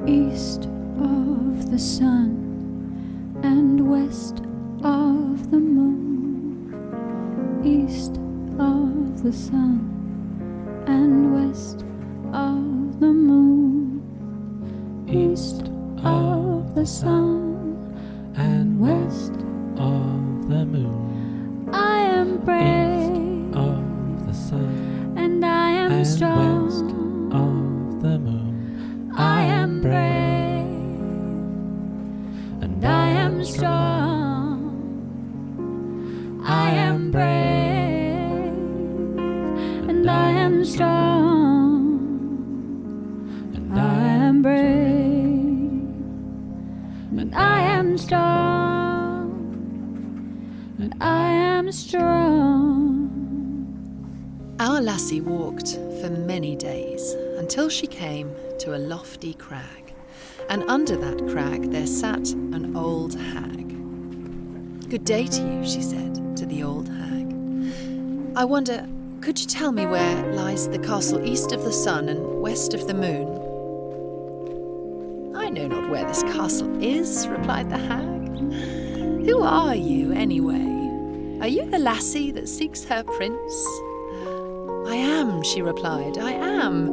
east of the sun and west of the moon, east of the sun and west of the moon, east of the sun and west of the moon. I am brave Of the sun and I am and strong. west of the moon. I am brave and I am strong. I am brave and I am strong. And I am brave and I am strong. And I am strong. Our lassie walked for many days until she came to a lofty crag, and under that crag there sat an old hag. "Good day to you," she said to the old hag. "I wonder, could you tell me where lies the castle east of the sun and west of the moon?" "I know not where this castle is," replied the hag. "Who are you, anyway? Are you the lassie that seeks her prince?" "I am," she replied, "I am.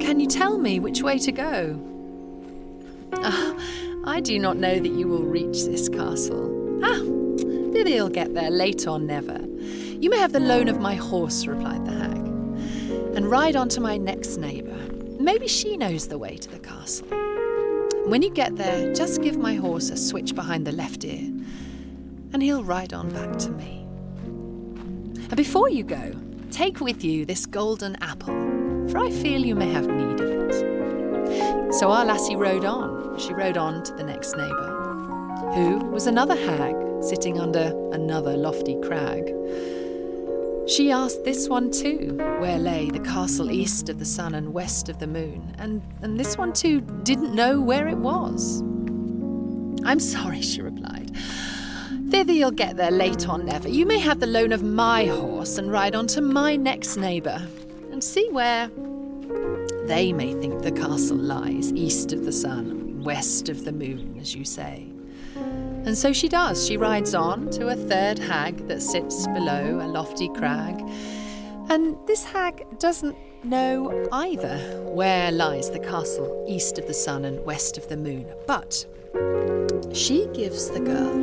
Can you tell me which way to go?" "I do not know that you will reach this castle." "Maybe you'll get there late or never. You may have the loan of my horse," replied the hag, "and ride on to my next neighbour. Maybe she knows the way to the castle. When you get there, just give my horse a switch behind the left ear, and he'll ride on back to me. And before you go, take with you this golden apple, for I feel you may have need of it." So our lassie rode on. She rode on to the next neighbour, who was another hag sitting under another lofty crag. She asked this one too, where lay the castle east of the sun and west of the moon, and this one too didn't know where it was. "I'm sorry," she replied. "Thither you'll get there late or never. You may have the loan of my horse and ride on to my next neighbour, and see where they may think the castle lies, east of the sun, west of the moon, as you say." And so she does. She rides on to a third hag that sits below a lofty crag. And this hag doesn't know either where lies the castle east of the sun and west of the moon. But she gives the girl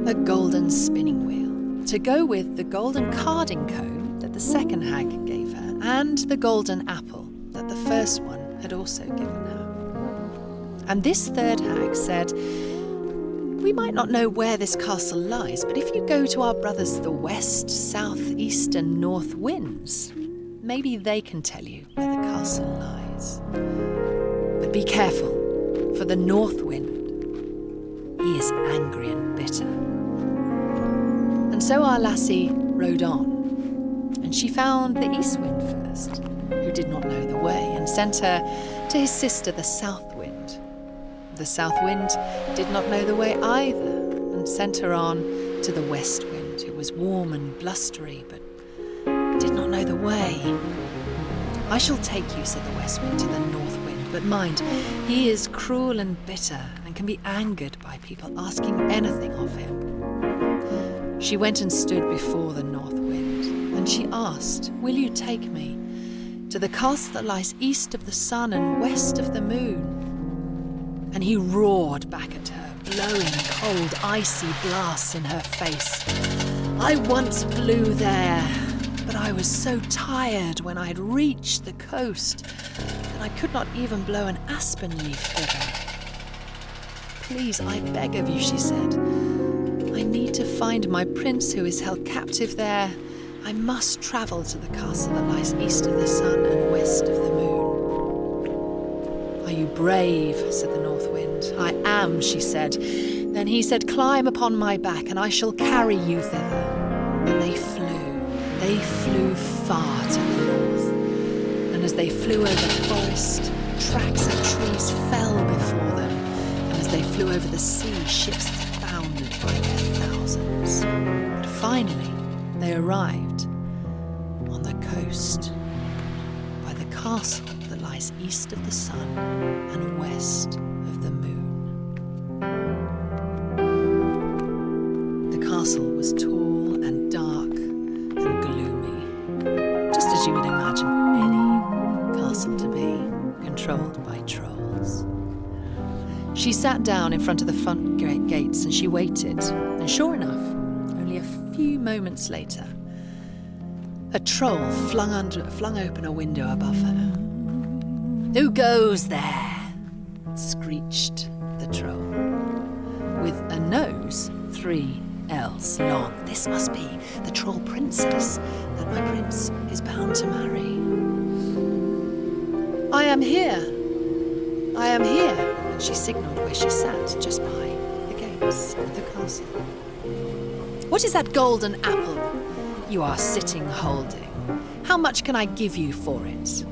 a golden spinning wheel to go with the golden carding comb that the second hag gave her, and the golden apple that the first one had also given her. And this third hag said, "We might not know where this castle lies, but if you go to our brothers the west, south, east and north winds, maybe they can tell you where the castle lies. But be careful, for the north wind, he is angry and bitter." And so our lassie rode on, and she found the east wind first, who did not know the way, and sent her to his sister the south wind. The south wind did not know the way either, and sent her on to the west wind, who was warm and blustery, but did not know the way. "I shall take you," said the west wind to the north wind, "but mind, he is cruel and bitter, and can be angered by people asking anything of him." She went and stood before the north wind, and she asked, "Will you take me to the castle that lies east of the sun and west of the moon?" And he roared back at her, blowing cold, icy blasts in her face. "I once blew there, but I was so tired when I had reached the coast that I could not even blow an aspen leaf thither. Please, I beg of you," she said. "I need to find my prince who is held captive there. I must travel to the castle that lies east of the sun and west of the moon." "Are you brave?" said the north wind. "I am," she said. Then he said, "Climb upon my back, and I shall carry you thither." And they flew far to the north. And as they flew over the forest, tracks of trees fell before them. And as they flew over the sea, ships foundered by their thousands. But finally, they arrived on the coast by the castle that lies lies east of the sun and west of the moon. The castle was tall and dark and gloomy, just as you would imagine any castle to be, controlled by trolls. She sat down in front of the front gates and she waited, and sure enough, only a few moments later, a troll flung open a window above her. "Who goes there?" screeched the troll. "With a nose 3 L's long. This must be the troll princess that my prince is bound to marry." "I am here. I am here." And she signalled where she sat, just by the gates of the castle. "What is that golden apple you are sitting holding? How much can I give you for it?"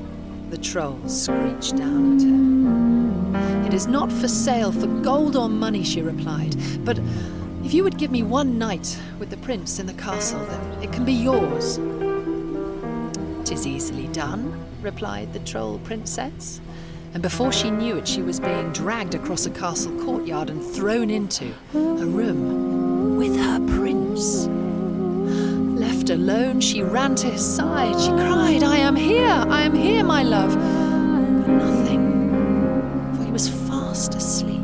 The troll screeched down at her. "It is not for sale for gold or money," she replied, "but if you would give me one night with the prince in the castle, then it can be yours." "'Tis easily done," replied the troll princess. And before she knew it, she was being dragged across a castle courtyard and thrown into a room with her prince. Left alone, she ran to his side. She cried, I am here, my love." But nothing, for he was fast asleep.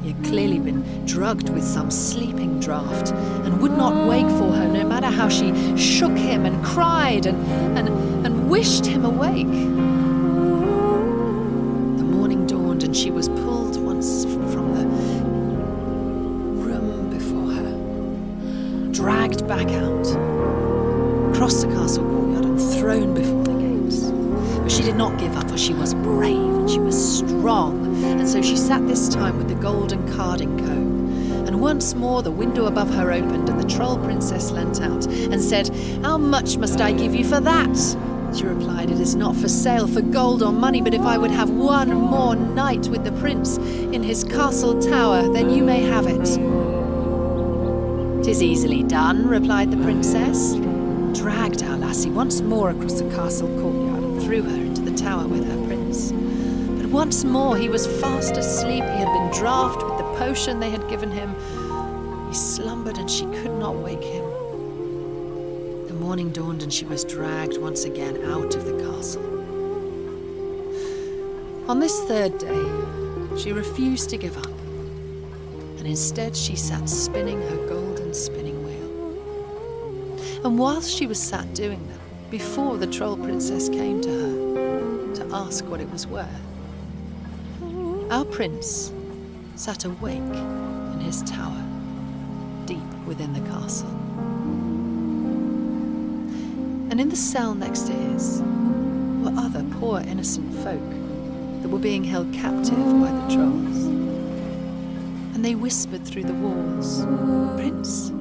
He had clearly been drugged with some sleeping draught and would not wake for her, no matter how she shook him and cried and wished him awake. And she was pulled once from the room before her, dragged back out, across the castle courtyard and thrown before the gates. But she did not give up, for she was brave and she was strong. And so she sat this time with the golden carding comb. And once more the window above her opened and the troll princess leant out and said, "How much must I give you for that?" She replied, "It is not for sale for gold or money, but if I would have one more night with the prince in his castle tower, then you may have it." "'Tis easily done," replied the princess, dragged our lassie once more across the castle courtyard and threw her into the tower with her prince. But once more he was fast asleep. He had been draughted with the potion they had given him. He slumbered and she could not wake him. Morning dawned and she was dragged once again out of the castle. On this third day, she refused to give up, and instead she sat spinning her golden spinning wheel. And whilst she was sat doing that, before the troll princess came to her to ask what it was worth, our prince sat awake in his tower, deep within the castle. And in the cell next to his were other poor innocent folk that were being held captive by the trolls. And they whispered through the walls, "Prince,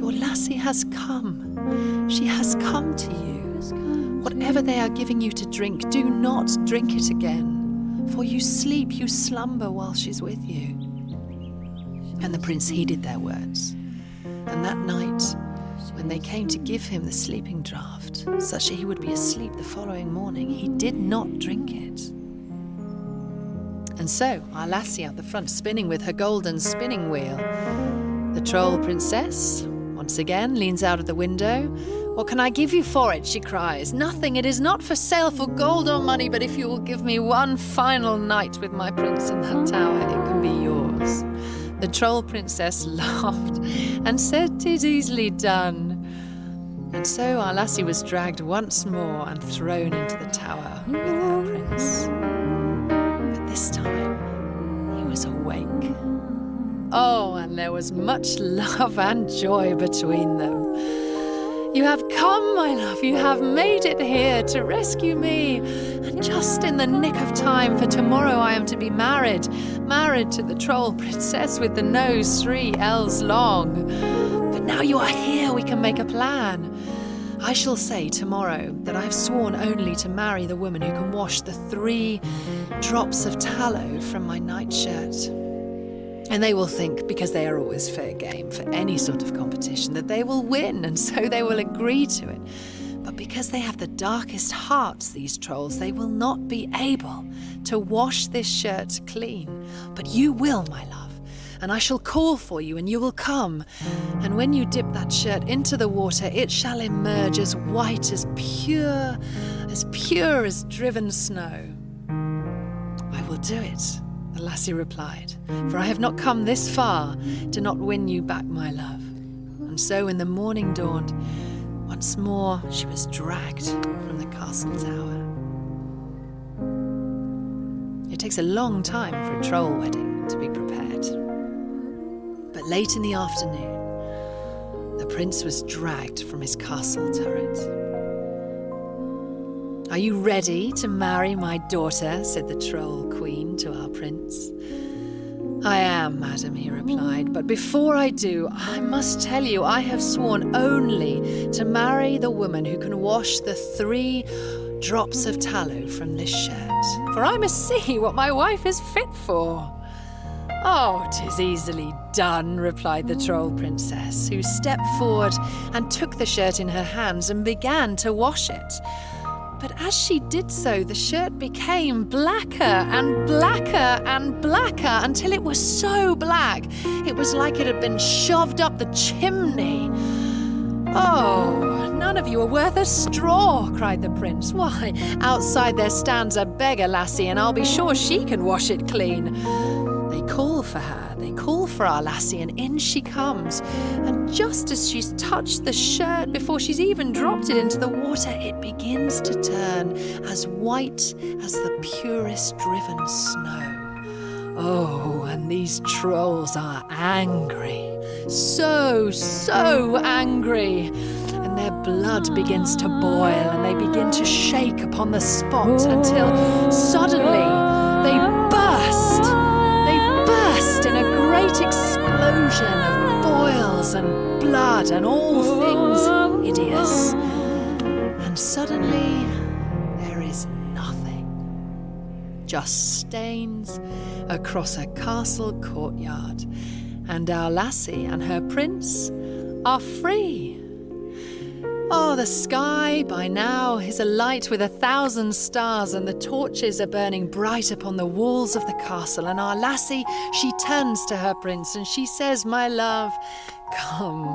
your lassie has come. She has come to you. Whatever they are giving you to drink, do not drink it again, for you sleep, you slumber while she's with you." And the prince heeded their words. And that night, when they came to give him the sleeping draught, such that he would be asleep the following morning, he did not drink it. And so, our lassie out the front, spinning with her golden spinning wheel. The troll princess, once again, leans out of the window. "What can I give you for it?" she cries. "Nothing. It is not for sale for gold or money, but if you will give me one final night with my prince in that tower, it can be yours." The troll princess laughed and said, "'Tis easily done." And so our lassie was dragged once more and thrown into the tower with her prince. But this time, he was awake. Oh, and there was much love and joy between them. "You have come, my love, you have made it here to rescue me, and just in the nick of time, for tomorrow I am to be married to the troll princess with the nose 3 L's long. But now you are here, we can make a plan. I shall say tomorrow that I have sworn only to marry the woman who can wash the 3 drops of tallow from my nightshirt. And they will think, because they are always fair game for any sort of competition, that they will win, and so they will agree to it. But But because they have the darkest hearts, these trolls, they will not be able to wash this shirt clean. But you will, my love, and I shall call for you, and you will come. And when you dip that shirt into the water, it shall emerge as white, as pure as driven snow. I will do it, the lassie replied, for I have not come this far to not win you back, my love. And so when the morning dawned, once more she was dragged from the castle tower. It takes a long time for a troll wedding to be prepared. But late in the afternoon, the prince was dragged from his castle turret. "Are you ready to marry my daughter?" said the troll queen to our prince. "I am, madam," he replied, "but before I do, I must tell you I have sworn only to marry the woman who can wash the 3 drops of tallow from this shirt, for I must see what my wife is fit for." "Oh, 'tis easily done," replied the troll princess, who stepped forward and took the shirt in her hands and began to wash it. But as she did so, the shirt became blacker and blacker and blacker until it was so black it was like it had been shoved up the chimney. "Oh, none of you are worth a straw," cried the prince. "Why, outside there stands a beggar lassie, and I'll be sure she can wash it clean." They call for her, they call for our lassie, and in she comes. And just as she's touched the shirt, before she's even dropped it into the water, it begins to turn as white as the purest driven snow. Oh, and these trolls are angry. So angry. And their blood begins to boil, and they begin to shake upon the spot until suddenly they burst. In a great explosion of boils and blood and all things hideous. And suddenly there is nothing, just stains across a castle courtyard, and our lassie and her prince are free. Oh, the sky by now is alight with 1,000 stars, and the torches are burning bright upon the walls of the castle. And our lassie, she turns to her prince and she says, "My love, come,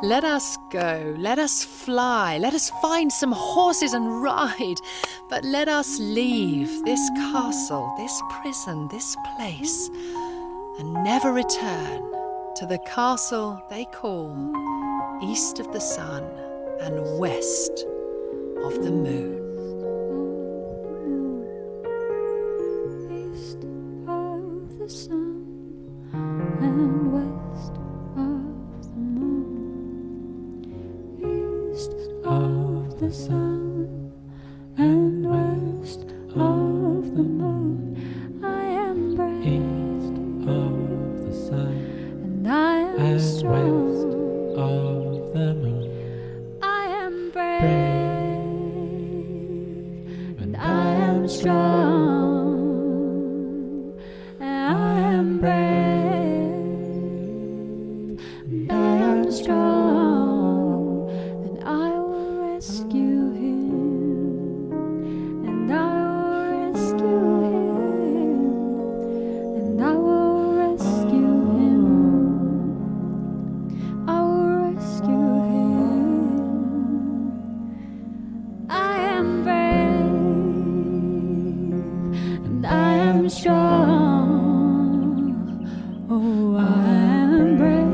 let us go, let us fly, let us find some horses and ride, but let us leave this castle, this prison, this place, and never return to the castle they call East of the Sun and West of the Moon." East of the sun and west of the moon. East of the sun and west of the moon. I am brave. East of the sun And I am and strong. west of the moon. Brave, and I am strong, and I am brave, and I am strong, and I will rescue him, and I will rescue him, and I will rescue him, I will rescue him. Strong. Oh, I am brave,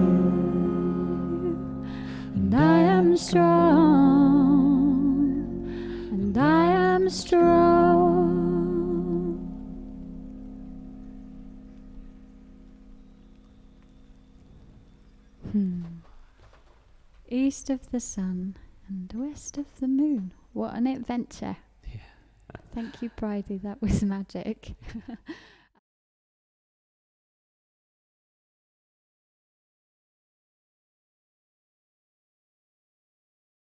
and I am strong, and I am strong. East of the sun and west of the moon. What an adventure. Yeah. Thank you, Bridie. That was magic.